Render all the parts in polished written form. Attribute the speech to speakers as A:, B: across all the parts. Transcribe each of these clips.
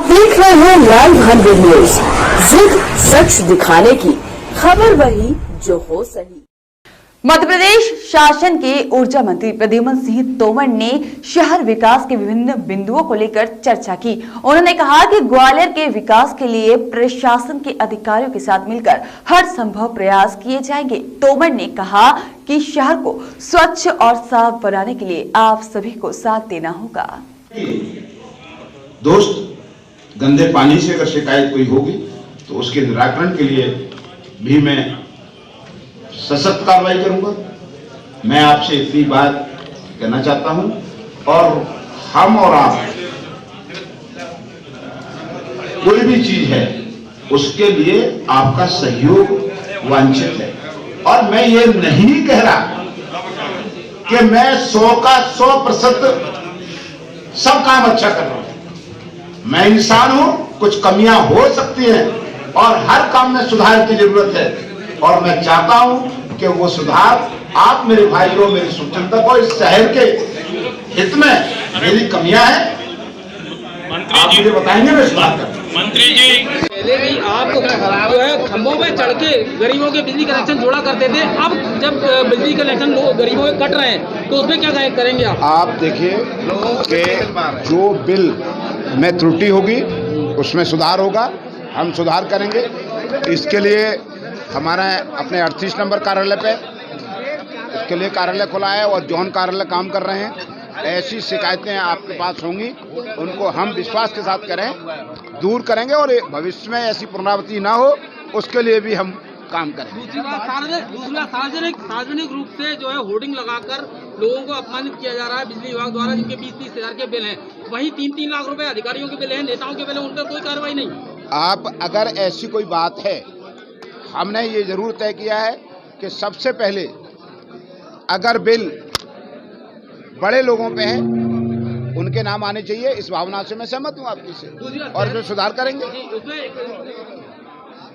A: आप देख रहे हैं लाइव 100 न्यूज। जिद सच दिखाने की, खबर वही जो हो सही।
B: मध्य प्रदेश शासन के ऊर्जा मंत्री प्रद्युम्न सिंह तोमर ने शहर विकास के विभिन्न बिंदुओं को लेकर चर्चा की। उन्होंने कहा कि ग्वालियर के विकास के लिए प्रशासन के अधिकारियों के साथ मिलकर हर संभव प्रयास किए जाएंगे। तोमर ने कहा कि शहर को स्वच्छ और साफ बनाने के लिए आप सभी को साथ देना होगा।
C: दोस्त, गंदे पानी से अगर शिकायत कोई होगी तो उसके निराकरण के लिए भी मैं सशक्त कार्रवाई करूंगा। मैं आपसे इतनी बात कहना चाहता हूं और हम और आप कोई भी चीज है उसके लिए आपका सहयोग वांछित है। और मैं ये नहीं कह रहा कि मैं 100 का 100% सब काम अच्छा कर रहा हूं। मैं इंसान हूं, कुछ कमियां हो सकती हैं और हर काम में सुधार की जरूरत है। और मैं चाहता हूं कि वो सुधार आप मेरे भाइयों, मेरी शुभचिंतक को, इस शहर के हित में मेरी कमियां हैं आप मुझे बताएंगे, मैं सुधार करूंगा।
D: मंत्री जी, पहले भी आप जो है खंभों पे चढ़ के गरीबों के बिजली कनेक्शन जोड़ा करते थे। अब जब बिजली कनेक्शन गरीबों के कट रहे हैं तो उसमें क्या करेंगे
C: आप देखिए कि जो बिल में त्रुटि होगी उसमें सुधार होगा, हम सुधार करेंगे। इसके लिए हमारा अपने 38 नंबर कार्यालय पे इसके लिए कार्यालय खुला है और जॉन कार्यालय काम कर रहे हैं। ऐसी शिकायतें आपके पास होंगी, उनको हम विश्वास के साथ दूर करेंगे और भविष्य में ऐसी पुनरावृत्ति ना हो उसके लिए भी हम काम करें।
D: दूसरा सार्वजनिक रूप से जो है होर्डिंग लगाकर लोगों को अपमानित किया जा रहा है बिजली विभाग द्वारा, जिनके 20-30 हजार के बिल हैं। वहीं 3-3 लाख रुपए अधिकारियों के बिल हैं, नेताओं के बिल हैं, उन पर कोई कार्रवाई नहीं।
C: आप अगर ऐसी कोई बात है, हमने ये जरूर तय किया है कि सबसे पहले अगर बिल बड़े लोगों पे है उनके नाम आने चाहिए। इस भावना से मैं सहमत हूँ आपकी से, और इसमें सुधार करेंगे।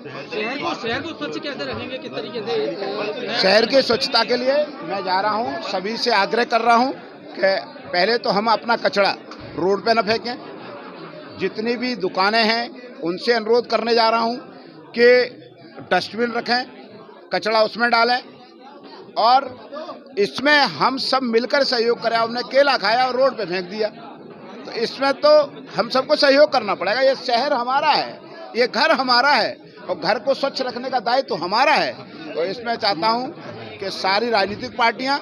D: शहर को स्वच्छ कैसे रखेंगे, किस तरीके से?
C: शहर की स्वच्छता के लिए मैं जा रहा हूँ, सभी से आग्रह कर रहा हूँ कि पहले तो हम अपना कचरा रोड पे न फेंकें। जितनी भी दुकानें हैं उनसे अनुरोध करने जा रहा हूँ कि डस्टबिन रखें, कचरा उसमें डालें और इसमें हम सब मिलकर सहयोग करें। हमने केला खाया और रोड पे फेंक दिया, तो इसमें तो हम सबको सहयोग करना पड़ेगा। ये शहर हमारा है, ये घर हमारा है और घर को स्वच्छ रखने का दायित्व तो हमारा है। तो इसमें चाहता हूं कि सारी राजनीतिक पार्टियां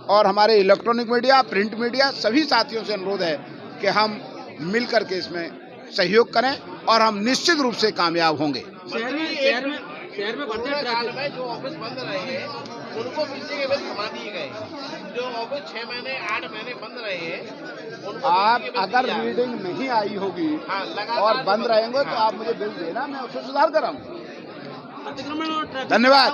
C: और हमारे इलेक्ट्रॉनिक मीडिया, प्रिंट मीडिया, सभी साथियों से अनुरोध है कि हम मिल करके इसमें सहयोग करें और हम निश्चित रूप से कामयाब होंगे।
D: शहर में बढ़ते
E: जो ऑफिस बंद रहे हैं उनको बिजली के बिल थमा दिए गए। जो ऑफिस 6 महीने 8 महीने बंद रहे हैं उनको
C: आप अगर रीडिंग नहीं आई होगी और बंद रहेंगे तो आप मुझे बिल देना, मैं उसमें सुधार कराऊंगा। धन्यवाद।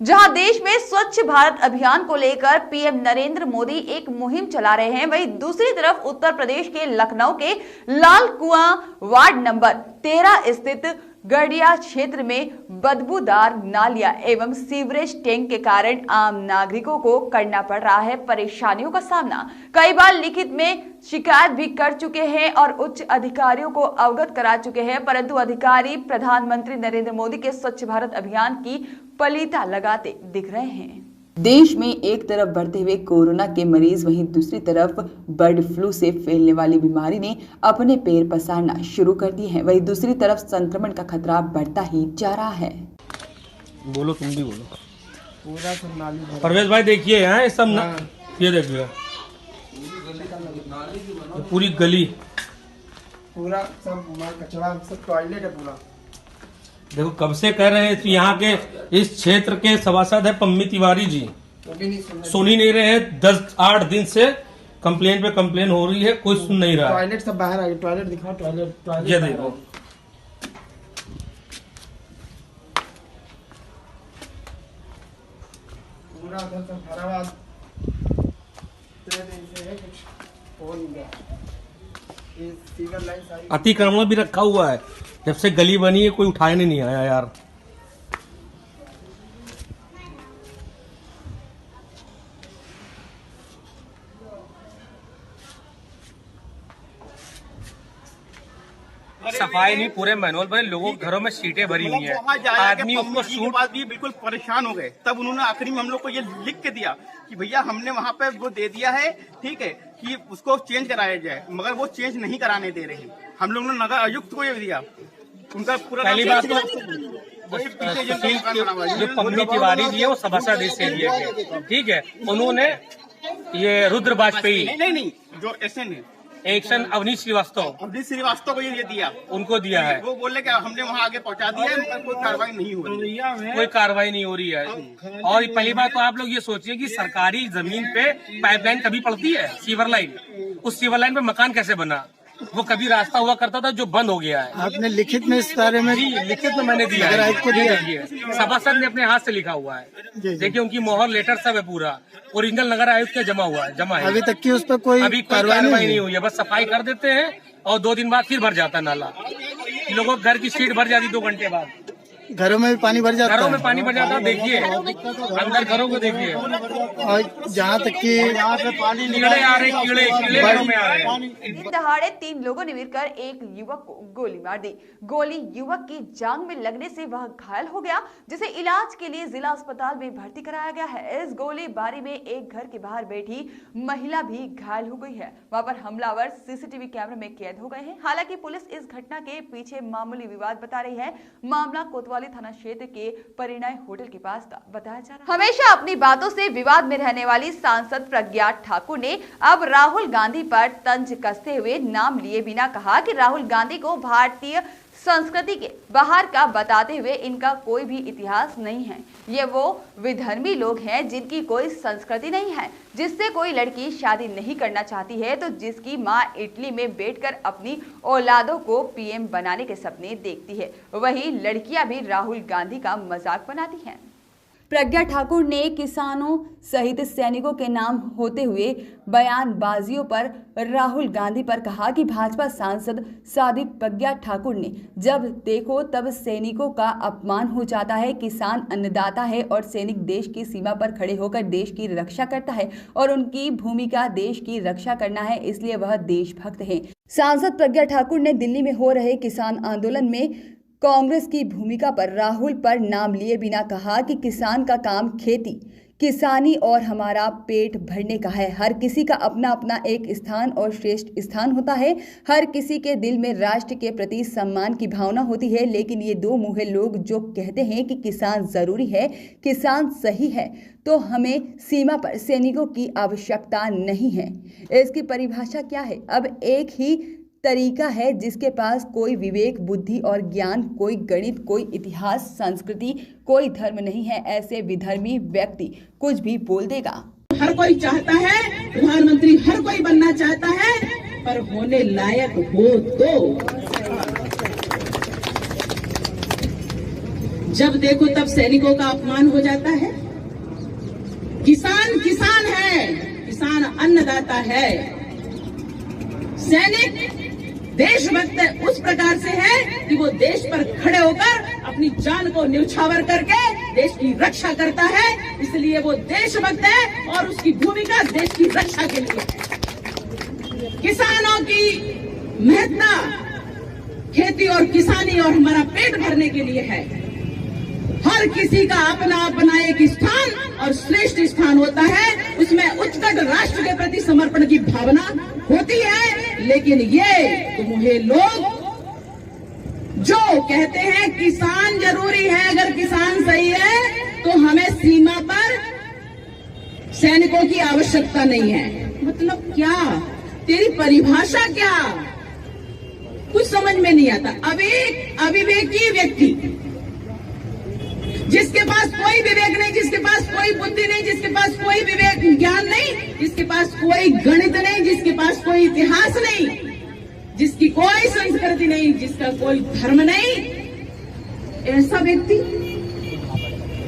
B: जहां देश में स्वच्छ भारत अभियान को लेकर पीएम नरेंद्र मोदी एक मुहिम चला रहे हैं, वहीं दूसरी तरफ उत्तर प्रदेश के लखनऊ के लाल कुआं वार्ड नंबर 13 स्थित गड़िया क्षेत्र में बदबूदार नालियां एवं सीवरेज टैंक के कारण आम नागरिकों को करना पड़ रहा है परेशानियों का सामना। कई बार लिखित में शिकायत भी कर चुके हैं और उच्च अधिकारियों को अवगत करा चुके हैं, परंतु अधिकारी प्रधानमंत्री नरेंद्र मोदी के स्वच्छ भारत अभियान की पलीता लगाते दिख रहे हैं। देश में एक तरफ बढ़ते हुए कोरोना के मरीज, वहीं दूसरी तरफ बर्ड फ्लू से फैलने वाली बीमारी ने अपने पैर पसारना शुरू कर दिए हैं। वहीं दूसरी तरफ संक्रमण का खतरा बढ़ता ही जा रहा है।
D: बोलो, तुम भी बोलो। पूरा परवेश भाई देखिए यहाँ सब ये देखिए पूरी गली,
F: पूरा सब कचरा, सब टॉयलेट है पूरा।
D: देखो कब से कह रहे हैं, यहाँ के इस क्षेत्र के सभासद है पम्मी तिवारी जी, सुन ही नहीं रहे हैं। 10-8 दिन से कंप्लेन पे कंप्लेन हो रही है, कोई सुन नहीं रहा।
F: टॉयलेट सब बाहर आ गए, टॉयलेट दिखाओ, टॉयलेट
D: ये देखो
F: पूरा सब भरा हुआ कुछ हो नहीं गया। ये सीवर लाइन
D: अतिक्रमण भी रखा हुआ है, जब से गली बनी है कोई उठाने नहीं आया यार। सफाई नहीं, पूरे मैनुअल पर लोगों के घरों में सीटें भरी हुई हैं, आदमी उसको शूट
G: बाद भी बिल्कुल परेशान हो गए। तब उन्होंने आखिरी में हम लोग को ये लिख के दिया कि भैया हमने वहाँ पे वो दे दिया है, ठीक है, कि उसको चेंज कराया जाए, मगर वो चेंज नहीं कराने दे रहे हैं। हम लोग ने नगर आयुक्त को ये दिया, उनका पूरा
D: पहली बात तो जो पम्मी तिवारी जी है वो सभासद से लिए गए, ठीक है, उन्होंने ये रुद्र वाजपेयी
G: नहीं जो एसएन है
D: एक्शन अवनीश श्रीवास्तव
G: को ये दिया,
D: उनको दिया है।
G: वो बोले कि हमने वहाँ आगे पहुँचा दिया है, मगर कोई कार्रवाई नहीं हो रही है,
D: कोई कार्रवाई नहीं हो रही है। और पहली बात तो आप लोग ये सोचिए कि सरकारी जमीन पे पाइपलाइन कभी पड़ती है, सीवर लाइन, उस सीवर लाइन पे मकान कैसे बना? वो कभी रास्ता हुआ करता था जो बंद हो गया है।
F: आपने लिखित में इस बारे में?
D: जी, लिखित में मैंने दिया है,
F: आपको दिया
D: सभासद ने अपने हाथ से लिखा हुआ है। देखिए उनकी मोहर लेटर सब है, पूरा ओरिजिनल नगर आयुक्त का जमा है।
F: अभी तक की उस पर कोई
D: कार्रवाई नहीं हुई है, बस सफाई कर देते हैं और 2 दिन बाद फिर भर जाता नाला। लोगों के घर की सीट भर जाती 2 घंटे बाद,
F: घरों में भी पानी भर जाता है।
D: घरों में पानी भर जाता है, देखिए अंदर घरों को देखिए,
F: और जहाँ तक कि यहाँ पे पानी
D: कीड़े आ रहे, कीड़े घरों में आ रहे हैं।
B: दहाड़े 3 लोगों ने मिलकर एक युवक को गोली मार दी। गोली युवक की जांघ में लगने से वह घायल हो गया, जिसे इलाज के लिए जिला अस्पताल में भर्ती कराया गया है। इस गोलीबारी में एक घर के बाहर बैठी महिला भी घायल हो गई है। वहां पर हमलावर सीसीटीवी कैमरे में कैद हो गए हैं। हालांकि पुलिस इस घटना के पीछे मामूली विवाद बता रही है। मामला कोतवाली थाना क्षेत्र के परिणय होटल के पास का बताया जा रहा है। हमेशा अपनी बातों से विवाद में रहने वाली सांसद प्रज्ञा ठाकुर ने अब राहुल गांधी पर तंज कसते हुए नाम लिए बिना कहा कि राहुल गांधी को भारतीय संस्कृति के बाहर का बताते हुए इनका कोई भी इतिहास नहीं है। ये वो विधर्मी लोग हैं जिनकी कोई संस्कृति नहीं है। जिससे कोई लड़की शादी नहीं करना चाहती है तो जिसकी माँ इटली में बैठकर अपनी औलादों को पीएम बनाने के सपने देखती है, वही लड़कियां भी राहुल गांधी का मजाक बनाती हैं। प्रज्ञा ठाकुर ने किसानों सहित सैनिकों के नाम होते हुए बयानबाजियों पर राहुल गांधी पर कहा कि भाजपा सांसद साध्वी प्रज्ञा ठाकुर ने जब देखो तब सैनिकों का अपमान हो जाता है। किसान अन्नदाता है और सैनिक देश की सीमा पर खड़े होकर देश की रक्षा करता है और उनकी भूमिका देश की रक्षा करना है, इसलिए वह देशभक्त है। सांसद प्रज्ञा ठाकुर ने दिल्ली में हो रहे किसान आंदोलन में कांग्रेस की भूमिका पर राहुल पर नाम लिए बिना कहा कि किसान का काम खेती किसानी और हमारा पेट भरने का है। हर किसी का अपना अपना एक स्थान और श्रेष्ठ स्थान होता है। हर किसी के दिल में राष्ट्र के प्रति सम्मान की भावना होती है, लेकिन ये दो मुँहे लोग जो कहते हैं कि किसान जरूरी है, किसान सही है, तो हमें सीमा पर सैनिकों की आवश्यकता नहीं है। इसकी परिभाषा क्या है? अब एक ही तरीका है जिसके पास कोई विवेक, बुद्धि और ज्ञान, कोई गणित, कोई इतिहास, संस्कृति, कोई धर्म नहीं है। ऐसे विधर्मी व्यक्ति कुछ भी बोल देगा।
H: हर कोई चाहता है, प्रधानमंत्री हर कोई बनना चाहता है, पर होने लायक हो तो जब देखो तब सैनिकों का अपमान हो जाता है। किसान किसान है, किसान अन्नदाता है। सैनिक देशभक्त उस प्रकार से है कि वो देश पर खड़े होकर अपनी जान को न्यौछावर करके देश की रक्षा करता है, इसलिए वो देशभक्त है और उसकी भूमिका देश की रक्षा के लिए है। किसानों की महत्ता खेती और किसानी और हमारा पेट भरने के लिए है। हर किसी का अपना अपना एक स्थान और श्रेष्ठ स्थान होता है, उसमें उच्चतम राष्ट्र के प्रति समर्पण की भावना होती है। लेकिन ये मुहे लोग जो कहते हैं किसान जरूरी है, अगर किसान सही है तो हमें सीमा पर सैनिकों की आवश्यकता नहीं है। मतलब क्या? तेरी परिभाषा क्या? कुछ समझ में नहीं आता। अविवेकी व्यक्ति जिसके पास कोई विवेक नहीं, जिसके पास कोई बुद्धि नहीं, जिसके पास कोई विवेक ज्ञान नहीं, जिसके पास कोई गणित नहीं, जिसके पास कोई इतिहास नहीं, जिसकी कोई संस्कृति नहीं, जिसका कोई धर्म नहीं, ऐसा व्यक्ति,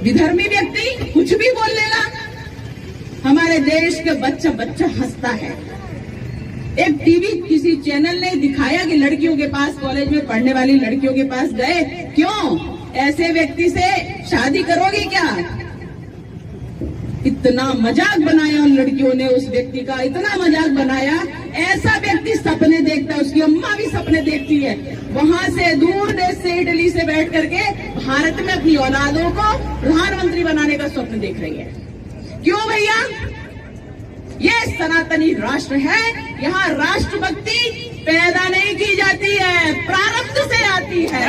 H: विधर्मी व्यक्ति कुछ भी बोल लेगा। हमारे देश के बच्चा हंसता है। एक टीवी किसी चैनल ने दिखाया कि लड़कियों के पास, कॉलेज में पढ़ने वाली लड़कियों के पास गए, क्यों? ऐसे व्यक्ति से शादी करोगे क्या? इतना मजाक बनाया उन लड़कियों ने, उस व्यक्ति का इतना मजाक बनाया ऐसा व्यक्ति सपने देखता है, उसकी अम्मा भी सपने देखती है, वहां से दूर देश से इटली से बैठ करके भारत में अपनी औलादों को प्रधानमंत्री बनाने का स्वप्न देख रही है। क्यों भैया? ये सनातनी राष्ट्र है, यहाँ राष्ट्रभक्ति पैदा नहीं की जाती है, प्रारब्ध से आती है।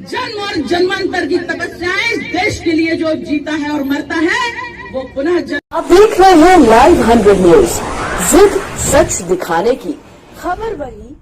H: जन्म और जन्मांतर की तपस्याएं इस देश के लिए जो जीता है और मरता है वो पुनः
A: आप देख रहे हैं लाइव 100 न्यूज। जिद सच दिखाने की, खबर वही